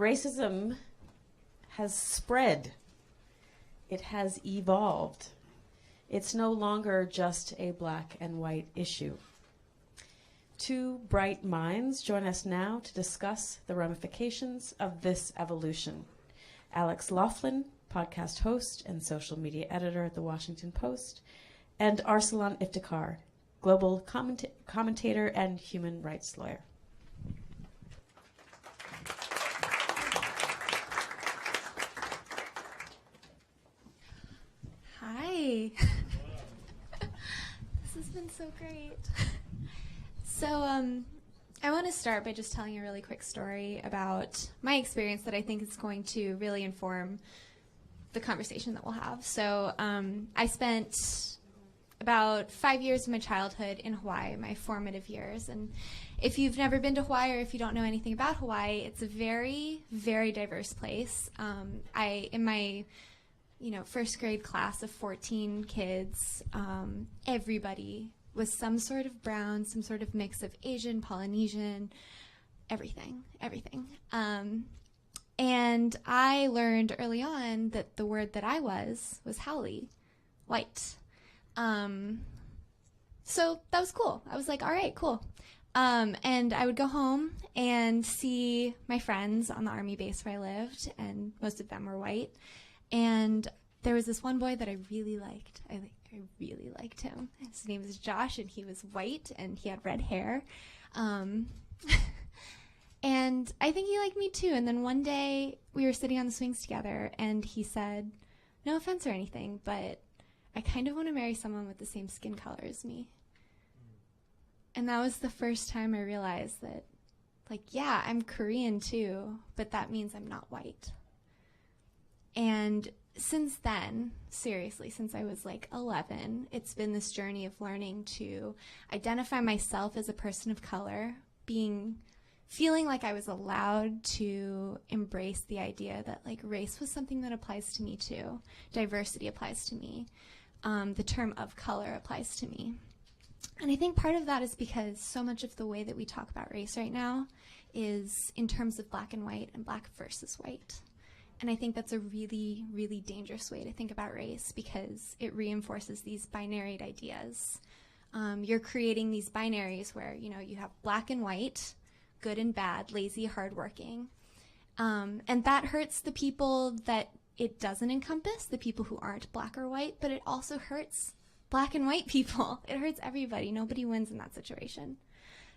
racism has spread. It has evolved. It's no longer just a black and white issue. Two bright minds join us now to discuss the ramifications of this evolution. Alex Laughlin, podcast host and social media editor at The Washington Post, and Arsalan Iftikhar, global commentator and human rights lawyer. Hi. This has been so great. So I want to start by just telling a really quick story about my experience that I think is going to really inform the conversation that we'll have. So I spent about 5 years of my childhood in Hawaii, my formative years. And if you've never been to Hawaii or if you don't know anything about Hawaii, it's a very, very diverse place. In my first grade class of 14 kids, everybody was some sort of brown, some sort of mix of Asian, Polynesian, everything. And I learned early on that the word that I was haole, white. So that was cool. I was like, all right, cool. And I would go home and see my friends on the Army base where I lived, and most of them were white. And there was this one boy that I really liked. I really liked him. His name was Josh, and he was white, and he had red hair. And I think he liked me too. And then one day we were sitting on the swings together, and he said, no offense or anything, but I kind of want to marry someone with the same skin color as me. And that was the first time I realized that, yeah, I'm Korean too, but that means I'm not white. And since then, seriously, since I was 11, it's been this journey of learning to identify myself as a person of color, feeling like I was allowed to embrace the idea that race was something that applies to me too. Diversity applies to me. The term of color applies to me. And I think part of that is because so much of the way that we talk about race right now is in terms of black and white and black versus white. And I think that's a really, really dangerous way to think about race because it reinforces these binary ideas. You're creating these binaries where, you have black and white, good and bad, lazy, hardworking. And that hurts the people that it doesn't encompass, the people who aren't black or white, but it also hurts black and white people. It hurts everybody. Nobody wins in that situation.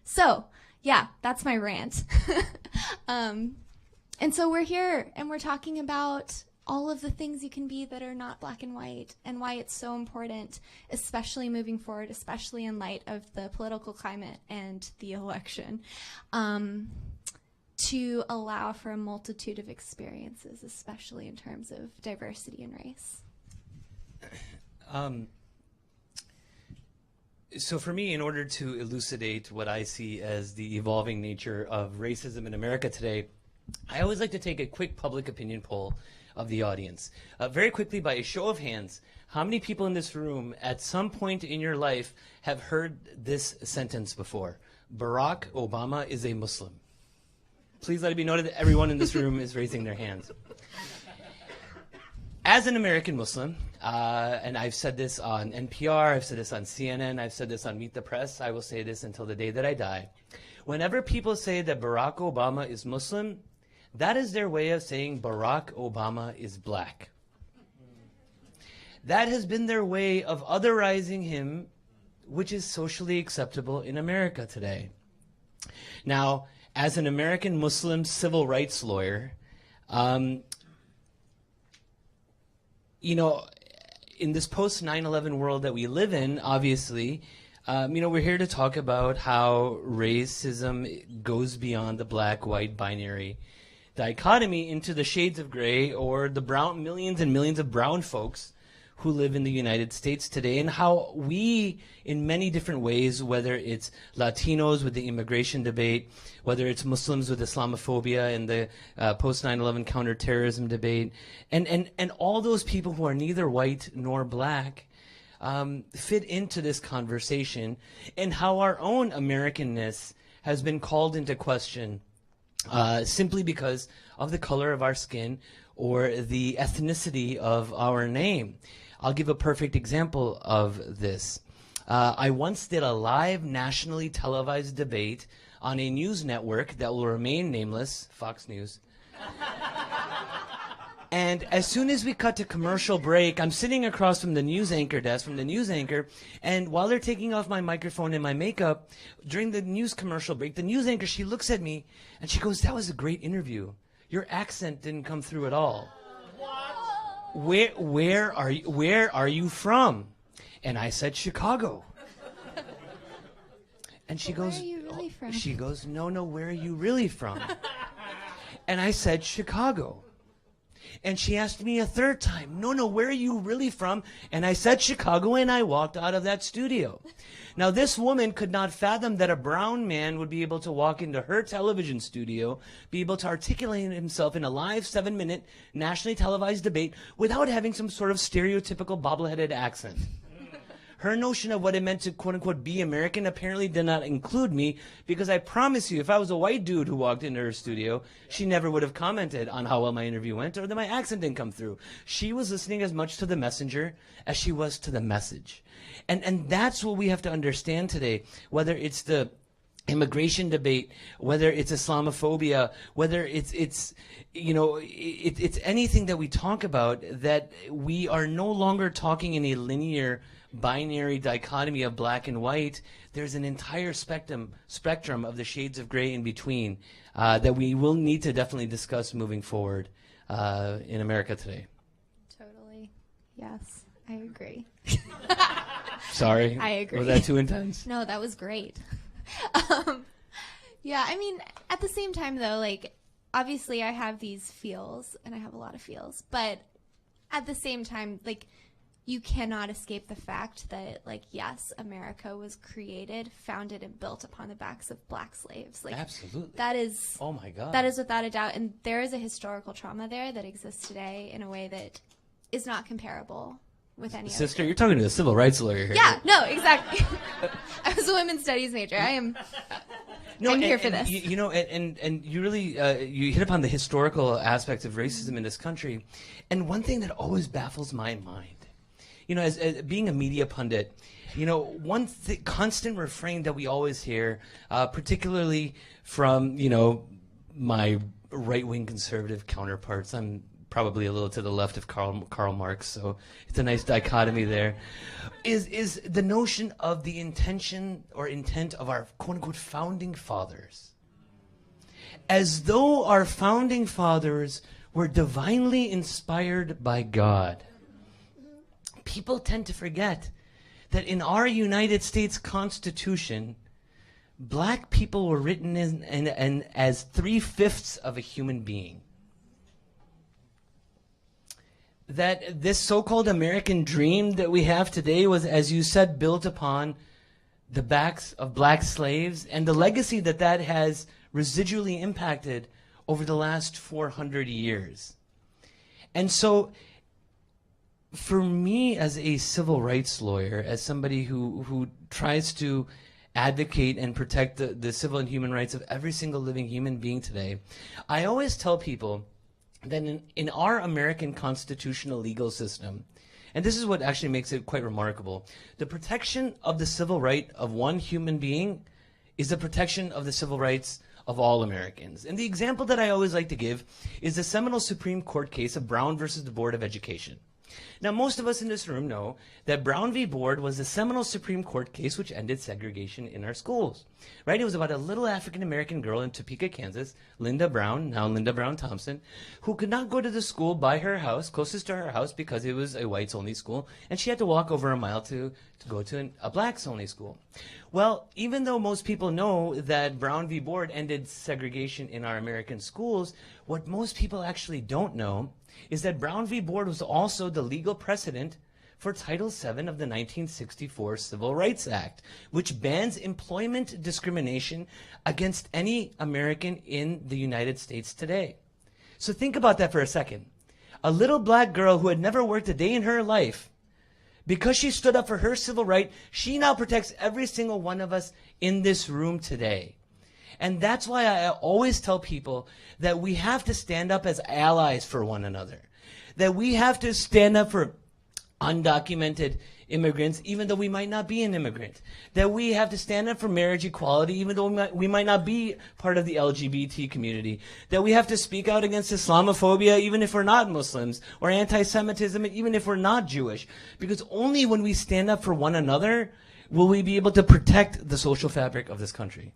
So, yeah, that's my rant. And so we're here, and we're talking about all of the things you can be that are not black and white, and why it's so important, especially moving forward, especially in light of the political climate and the election, to allow for a multitude of experiences, especially in terms of diversity and race. So for me, in order to elucidate what I see as the evolving nature of racism in America today, I always like to take a quick public opinion poll of the audience. Very quickly, by a show of hands, how many people in this room at some point in your life have heard this sentence before? Barack Obama is a Muslim. Please let it be noted that everyone in this room is raising their hands. As an American Muslim, and I've said this on NPR, I've said this on CNN, I've said this on Meet the Press, I will say this until the day that I die. Whenever people say that Barack Obama is Muslim, that is their way of saying Barack Obama is black. That has been their way of otherizing him, which is socially acceptable in America today. Now, as an American Muslim civil rights lawyer, in this post 9/11 world that we live in, obviously, we're here to talk about how racism goes beyond the black-white binary dichotomy into the shades of gray, or the millions and millions of brown folks who live in the United States today, and how we, in many different ways, whether it's Latinos with the immigration debate, whether it's Muslims with Islamophobia and the post 9/11 counterterrorism debate, and all those people who are neither white nor black, fit into this conversation, and how our own Americanness has been called into question simply because of the color of our skin or the ethnicity of our name. I'll give a perfect example of this. I once did a live nationally televised debate on a news network that will remain nameless, Fox News. And as soon as we cut to commercial break, I'm sitting across from the news anchor desk, from the news anchor, and while they're taking off my microphone and my makeup, during the news commercial break, the news anchor, she looks at me and she goes, "That was a great interview. Your accent didn't come through at all." What? Where are you from? And I said, "Chicago." And she goes, "Where are you really from?" She goes, no, where are you really from? And I said, "Chicago." And she asked me a third time, no, where are you really from? And I said, "Chicago," and I walked out of that studio. Now, this woman could not fathom that a brown man would be able to walk into her television studio, be able to articulate himself in a live 7-minute nationally televised debate without having some sort of stereotypical bobbleheaded accent. Her notion of what it meant to, quote-unquote, be American apparently did not include me, because I promise you, if I was a white dude who walked into her studio, she never would have commented on how well my interview went or that my accent didn't come through. She was listening as much to the messenger as she was to the message. And that's what we have to understand today, whether it's the immigration debate, whether it's Islamophobia, whether it's anything that we talk about, that we are no longer talking in a linear binary dichotomy of black and white. There's an entire spectrum of the shades of gray in between that we will need to definitely discuss moving forward in America today. Totally. Yes, I agree. Sorry. I agree. Was that too intense? No, that was great. Yeah, I mean, at the same time, though, like, obviously I have these feels, and I have a lot of feels, but at the same time, like, you cannot escape the fact that, like, yes, America was created, founded, and built upon the backs of black slaves. Like, absolutely. That is, oh my God, that is without a doubt, and there is a historical trauma there that exists today in a way that is not comparable with any Sister, other. you're talking to a civil rights lawyer here. Yeah, no, exactly. I was a women's studies major. I'm here for this. And you really you hit upon the historical aspects of racism in this country. And one thing that always baffles my mind, as being a media pundit, one constant refrain that we always hear, particularly from, my right-wing conservative counterparts. I'm probably a little to the left of Karl Marx, so it's a nice dichotomy there, is the notion of the intention or intent of our quote-unquote founding fathers. As though our founding fathers were divinely inspired by God. People tend to forget that in our United States Constitution, black people were written in as 3/5 of a human being. That this so-called American dream that we have today was, as you said, built upon the backs of black slaves and the legacy that has residually impacted over the last 400 years. And so, for me as a civil rights lawyer, as somebody who tries to advocate and protect the civil and human rights of every single living human being today, I always tell people that in our American constitutional legal system, and this is what actually makes it quite remarkable, the protection of the civil right of one human being is the protection of the civil rights of all Americans. And the example that I always like to give is the seminal Supreme Court case of Brown versus the Board of Education. Now, most of us in this room know that Brown v. Board was the seminal Supreme Court case which ended segregation in our schools, right? It was about a little African-American girl in Topeka, Kansas, Linda Brown, now Linda Brown Thompson, who could not go to the school by her house, closest to her house, because it was a whites-only school, and she had to walk over a mile to go to a blacks-only school. Well, even though most people know that Brown v. Board ended segregation in our American schools, what most people actually don't know is that Brown v. Board was also the legal precedent for Title VII of the 1964 Civil Rights Act, which bans employment discrimination against any American in the United States today. So think about that for a second. A little black girl who had never worked a day in her life, because she stood up for her civil right, she now protects every single one of us in this room today. And that's why I always tell people that we have to stand up as allies for one another. That we have to stand up for undocumented immigrants, even though we might not be an immigrant. That we have to stand up for marriage equality, even though we might not be part of the LGBT community. That we have to speak out against Islamophobia, even if we're not Muslims, or anti-Semitism, even if we're not Jewish. Because only when we stand up for one another will we be able to protect the social fabric of this country.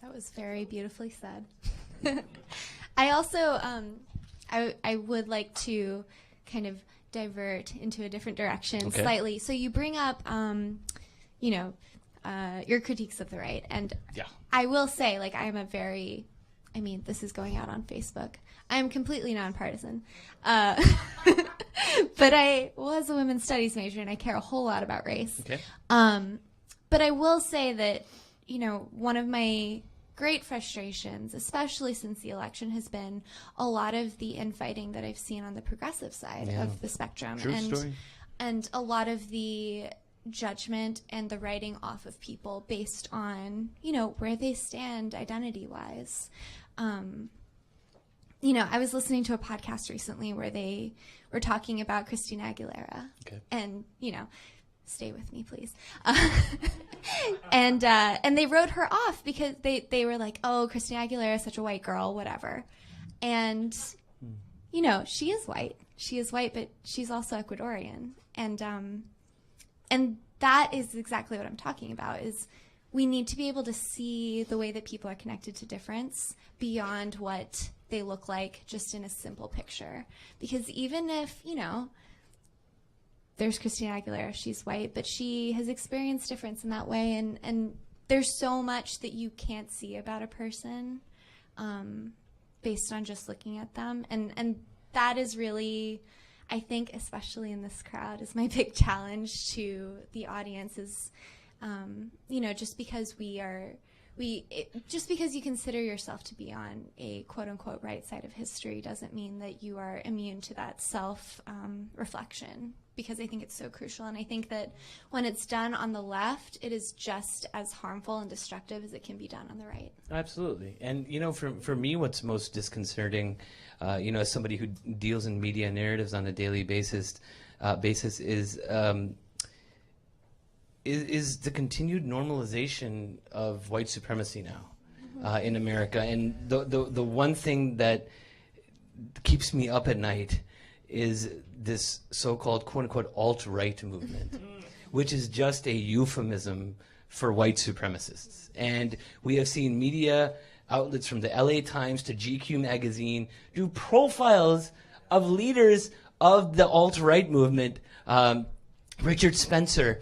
That was very beautifully said. I also, I would like to kind of divert into a different direction slightly. So you bring up, your critiques of the right. And I will say, like, this is going out on Facebook. I'm completely nonpartisan. But I was a women's studies major, and I care a whole lot about race. Okay. But I will say that, one of my great frustrations, especially since the election, has been a lot of the infighting that I've seen on the progressive side of the spectrum. True story. And a lot of the judgment and the writing off of people based on, where they stand identity-wise. I was listening to a podcast recently where they were talking about Christina Aguilera. Okay. And, stay with me, please. And they wrote her off because they were like, oh, Christina Aguilera is such a white girl, whatever. And, she is white. She is white, but she's also Ecuadorian. And that is exactly what I'm talking about, is we need to be able to see the way that people are connected to difference beyond what they look like just in a simple picture. Because even if, there's Christina Aguilera, she's white, but she has experienced difference in that way. And there's so much that you can't see about a person based on just looking at them. And that is really, I think, especially in this crowd, is my big challenge to the audience is, just because just because you consider yourself to be on a quote-unquote right side of history doesn't mean that you are immune to that self-reflection, because I think it's so crucial. And I think that when it's done on the left, it is just as harmful and destructive as it can be done on the right. Absolutely. And, for me, what's most disconcerting, as somebody who deals in media narratives on a daily basis is the continued normalization of white supremacy now in America. And the one thing that keeps me up at night is this so-called quote-unquote alt-right movement, which is just a euphemism for white supremacists. And we have seen media outlets from the LA Times to GQ magazine do profiles of leaders of the alt-right movement, Richard Spencer,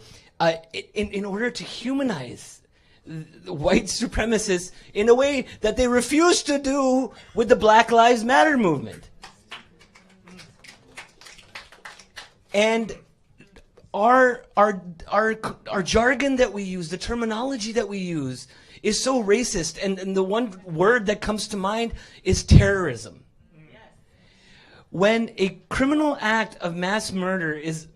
in order to humanize the white supremacists in a way that they refuse to do with the Black Lives Matter movement. And our jargon that we use, the terminology that we use, is so racist. And the one word that comes to mind is terrorism. When a criminal act of mass murder is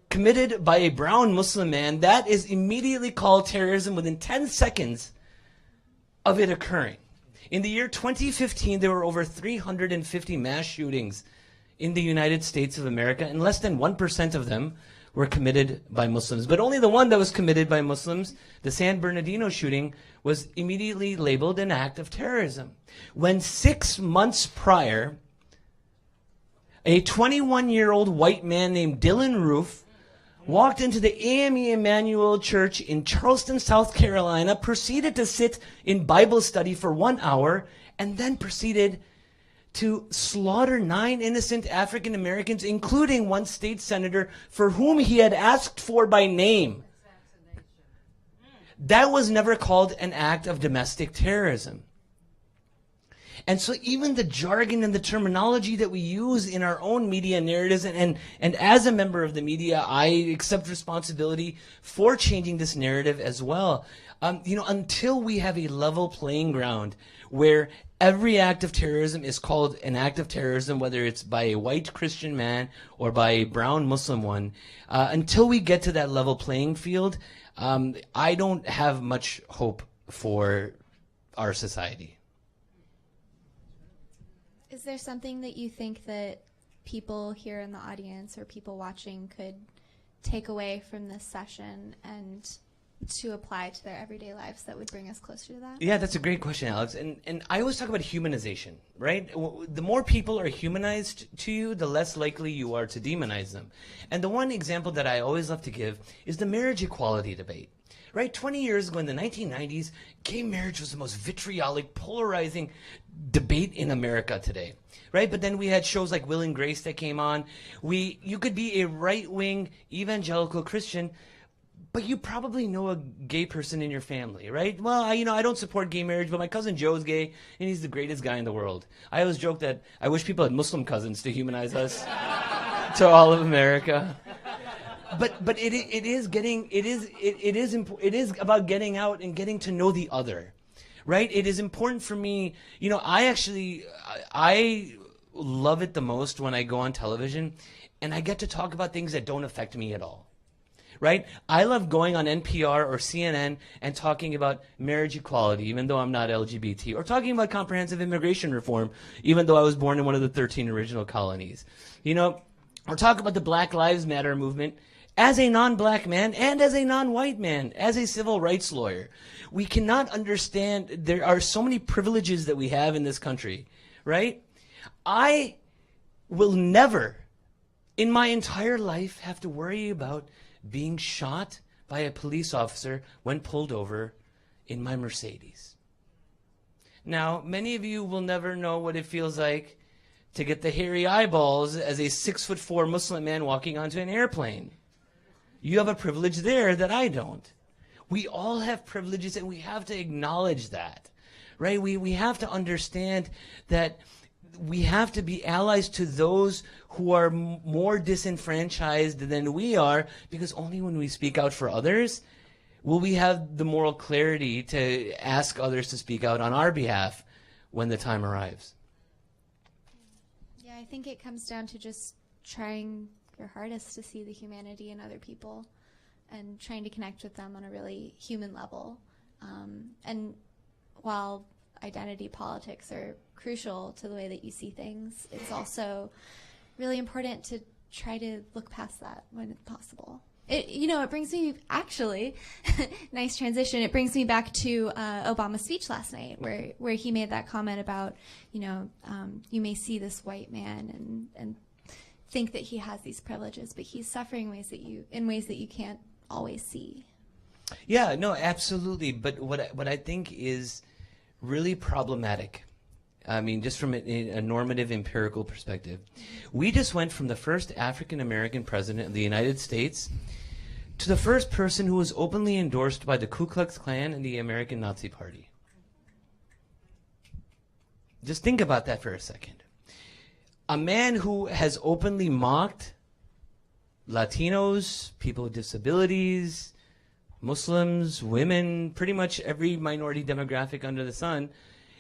committed by a brown Muslim man, that is immediately called terrorism within 10 seconds of it occurring. In the year 2015, there were over 350 mass shootings in the United States of America, and less than 1% of them were committed by Muslims. But only the one that was committed by Muslims, the San Bernardino shooting, was immediately labeled an act of terrorism. When 6 months prior, a 21-year-old white man named Dylan Roof walked into the AME Emmanuel Church in Charleston, South Carolina, proceeded to sit in Bible study for 1 hour, and then proceeded to slaughter 9 innocent African Americans, including one state senator for whom he had asked for by name. That was never called an act of domestic terrorism. And so even the jargon and the terminology that we use in our own media narratives, and as a member of the media, I accept responsibility for changing this narrative as well. Until we have a level playing ground where every act of terrorism is called an act of terrorism, whether it's by a white Christian man or by a brown Muslim one, until we get to that level playing field, I don't have much hope for our society. Is there something that you think that people here in the audience or people watching could take away from this session and to apply to their everyday lives that would bring us closer to that? Yeah, that's a great question, Alex. And I always talk about humanization, right? The more people are humanized to you, the less likely you are to demonize them. And the one example that I always love to give is the marriage equality debate. Right, 20 years ago in the 1990s, gay marriage was the most vitriolic, polarizing debate in America today. Right, but then we had shows like Will and Grace that came on. You could be a right-wing evangelical Christian, but you probably know a gay person in your family, right? Well, I don't support gay marriage, but my cousin Joe's gay, and he's the greatest guy in the world. I always joke that I wish people had Muslim cousins to humanize us to all of America. But it is about getting out and getting to know the other, right? It is important for me. I love it the most when I go on television and I get to talk about things that don't affect me at all, right? I love going on NPR or CNN and talking about marriage equality, even though I'm not LGBT, or talking about comprehensive immigration reform, even though I was born in one of the 13 original colonies, or talk about the Black Lives Matter movement. As a non-black man and as a non-white man, as a civil rights lawyer, we cannot understand there are so many privileges that we have in this country, right? I will never in my entire life have to worry about being shot by a police officer when pulled over in my Mercedes. Now, many of you will never know what it feels like to get the hairy eyeballs as a 6'4" Muslim man walking onto an airplane. You have a privilege there that I don't. We all have privileges, and we have to acknowledge that, right? We have to understand that we have to be allies to those who are more disenfranchised than we are, because only when we speak out for others will we have the moral clarity to ask others to speak out on our behalf when the time arrives. Yeah, I think it comes down to just trying your hardest to see the humanity in other people and trying to connect with them on a really human level. And while identity politics are crucial to the way that you see things, it's also really important to try to look past that when possible. It brings me, actually, nice transition, it brings me back to Obama's speech last night where he made that comment about, you may see this white man and think that he has these privileges, but he's suffering in ways that you can't always see. Yeah, no, absolutely. But what I think is really problematic, just from a normative empirical perspective, we just went from the first African American president of the United States to the first person who was openly endorsed by the Ku Klux Klan and the American Nazi Party. Just think about that for a second. A man who has openly mocked Latinos, people with disabilities, Muslims, women, pretty much every minority demographic under the sun,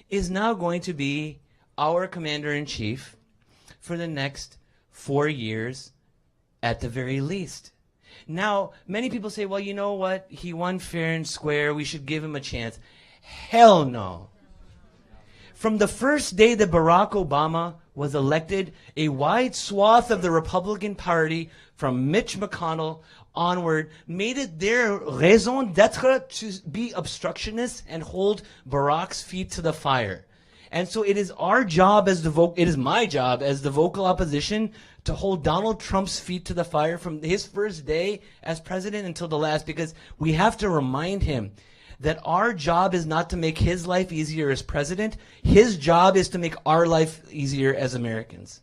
is now going to be our commander-in-chief for the next 4 years at the very least. Now, many people say, well, you know what? He won fair and square. We should give him a chance. Hell no. From the first day that Barack Obama was elected, a wide swath of the Republican Party, from Mitch McConnell onward, made it their raison d'etre to be obstructionists and hold Barack's feet to the fire. And so it is our job it is my job as the vocal opposition to hold Donald Trump's feet to the fire from his first day as president until the last, because we have to remind him that our job is not to make his life easier as president. His job is to make our life easier as Americans.